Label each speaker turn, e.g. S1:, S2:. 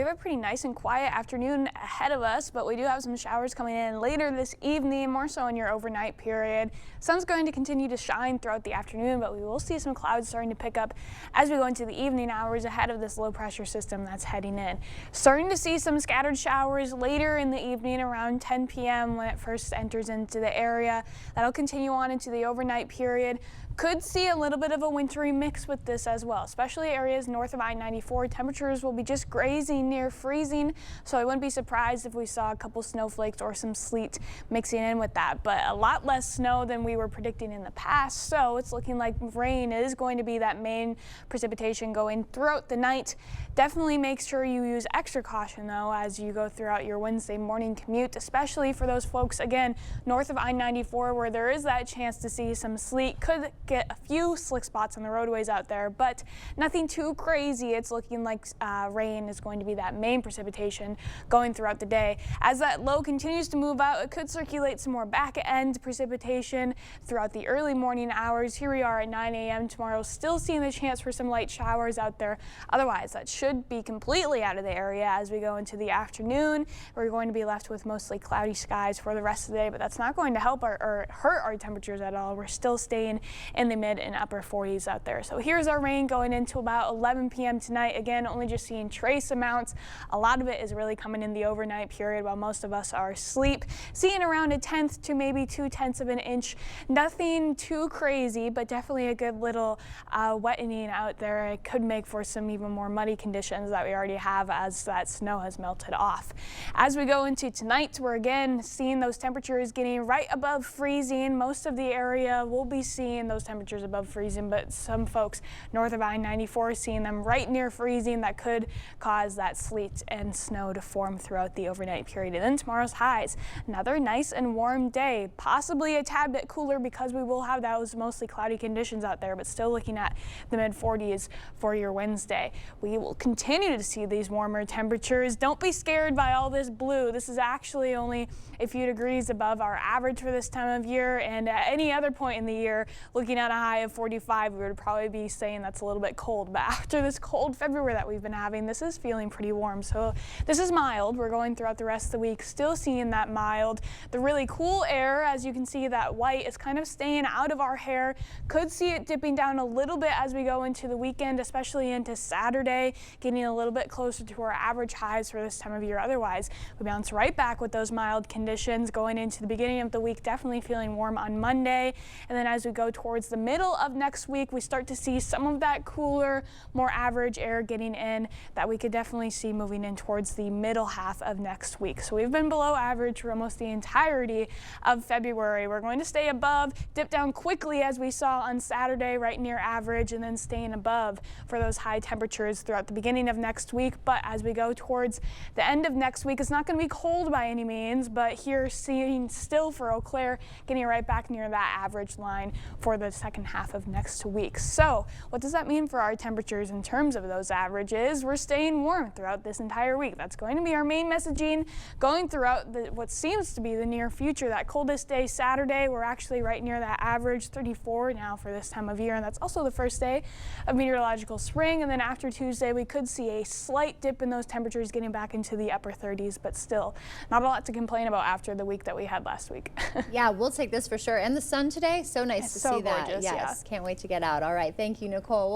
S1: We have a pretty nice and quiet afternoon ahead of us, but we do have some showers coming in later this evening, more so in your overnight period. Sun's going to continue to shine throughout the afternoon, but we will see some clouds starting to pick up as we go into the evening hours ahead of this low pressure system that's heading in. Starting to see some scattered showers later in the evening around 10 p.m. when it first enters into the area. That'll continue on into the overnight period. Could see a little bit of a wintry mix with this as well, especially areas north of I-94. Temperatures will be just grazing near freezing, so I wouldn't be surprised if we saw a couple snowflakes or some sleet mixing in with that, but a lot less snow than we were predicting in the past, so it's looking like rain is going to be that main precipitation going throughout the night. Definitely make sure you use extra caution though as you go throughout your Wednesday morning commute, especially for those folks again north of I-94 where there is that chance to see some sleet. Could get a few slick spots on the roadways out there, but nothing too crazy. It's looking like rain is going to be that main precipitation going throughout the day. As that low continues to move out, it could circulate some more back end precipitation throughout the early morning hours. Here we are at 9 a.m. tomorrow, still seeing the chance for some light showers out there. Otherwise, that should be completely out of the area as we go into the afternoon. We're going to be left with mostly cloudy skies for the rest of the day, but that's not going to help or hurt our temperatures at all. We're still staying in the mid and upper 40s out there. So here's our rain going into about 11 p.m. tonight. Again, only just seeing trace amounts. A lot of it is really coming in the overnight period while most of us are asleep. Seeing around 1/10 to maybe 2/10 of an inch. Nothing too crazy, but definitely a good little wettening out there. It could make for some even more muddy conditions that we already have as that snow has melted off. As we go into tonight, we're again seeing those temperatures getting right above freezing. Most of the area will be seeing those temperatures above freezing, but some folks north of I-94 seeing them right near freezing. That could cause that sleet and snow to form throughout the overnight period. And then tomorrow's highs, another nice and warm day, possibly a tad bit cooler because we will have those mostly cloudy conditions out there, but still looking at the mid 40s for your Wednesday. We will continue to see these warmer temperatures. Don't be scared by all this blue. This is actually only a few degrees above our average for this time of year, and at any other point in the year, looking at a high of 45, we would probably be saying that's a little bit cold. But after this cold February that we've been having, this is feeling pretty warm. So this is mild. We're going throughout the rest of the week, still seeing that mild. The really cool air, as you can see, that white is kind of staying out of our hair. Could see it dipping down a little bit as we go into the weekend, especially into Saturday, getting a little bit closer to our average highs for this time of year. Otherwise, we bounce right back with those mild conditions going into the beginning of the week, definitely feeling warm on Monday. And then as we go towards the middle of next week, we start to see some of that cooler, more average air getting in that we could definitely see moving in towards the middle half of next week. So we've been below average for almost the entirety of February. We're going to stay above, dip down quickly as we saw on Saturday, right near average, and then staying above for those high temperatures throughout the beginning of next week. But as we go towards the end of next week, it's not going to be cold by any means, but here seeing still for Eau Claire, getting right back near that average line for the second half of next week. So what does that mean for our temperatures in terms of those averages? We're staying warm throughout this entire week. That's going to be our main messaging going throughout what seems to be the near future. That coldest day Saturday, we're actually right near that average 34 now for this time of year, and that's also the first day of meteorological spring. And then after Tuesday, we could see a slight dip in those temperatures, getting back into the upper 30s, but still not a lot to complain about after the week that we had last week.
S2: Yeah, we'll take this for sure. And the sun today, so nice to
S1: so
S2: see that.
S1: gorgeous,
S2: Yes,
S1: yeah.
S2: can't wait to get out. All right, thank you, Nicole.